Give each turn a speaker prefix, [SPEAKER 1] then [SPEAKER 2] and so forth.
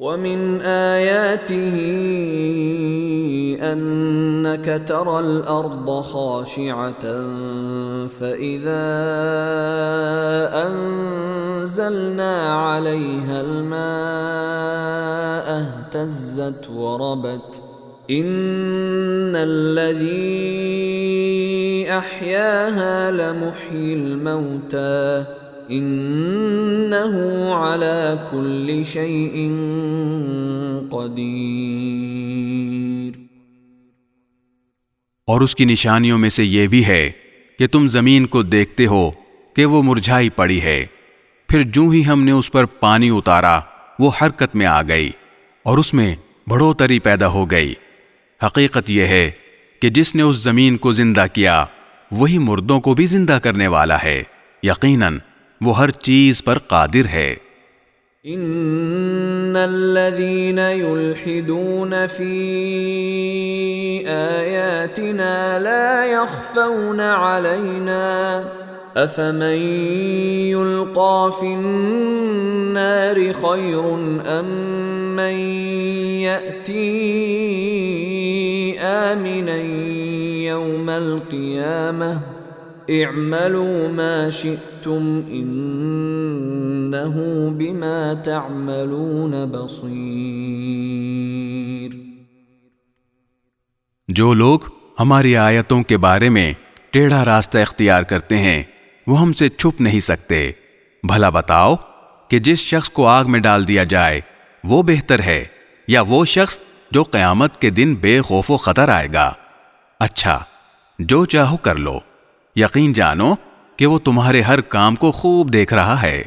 [SPEAKER 1] ومن آياته أنك ترى الأرض خاشعة فإذا أنزلنا عليها الماء اهتزت وربت إن الذي أحياها لمحيي الموتى إنه على كل شيء قدیر۔
[SPEAKER 2] اور اس کی نشانیوں میں سے یہ بھی ہے کہ تم زمین کو دیکھتے ہو کہ وہ مرجھائی پڑی ہے، پھر جوں ہی ہم نے اس پر پانی اتارا وہ حرکت میں آ گئی اور اس میں بڑھوتری پیدا ہو گئی۔ حقیقت یہ ہے کہ جس نے اس زمین کو زندہ کیا وہی مردوں کو بھی زندہ کرنے والا ہے، یقیناً وہ ہر چیز پر قادر ہے۔
[SPEAKER 1] ان الذين يلحدون في آياتنا لا يخفون علينا افمن يلقى في النار خير ام من يأتي آمنا يوم القيامة اعملوا ما شئتم انه بما تعملون بصیر۔
[SPEAKER 2] جو لوگ ہماری آیتوں کے بارے میں ٹیڑھا راستہ اختیار کرتے ہیں وہ ہم سے چھپ نہیں سکتے۔ بھلا بتاؤ کہ جس شخص کو آگ میں ڈال دیا جائے وہ بہتر ہے یا وہ شخص جو قیامت کے دن بے خوف و خطر آئے گا؟ اچھا، جو چاہو کر لو، یقین جانو کہ وہ تمہارے ہر کام کو خوب دیکھ رہا ہے۔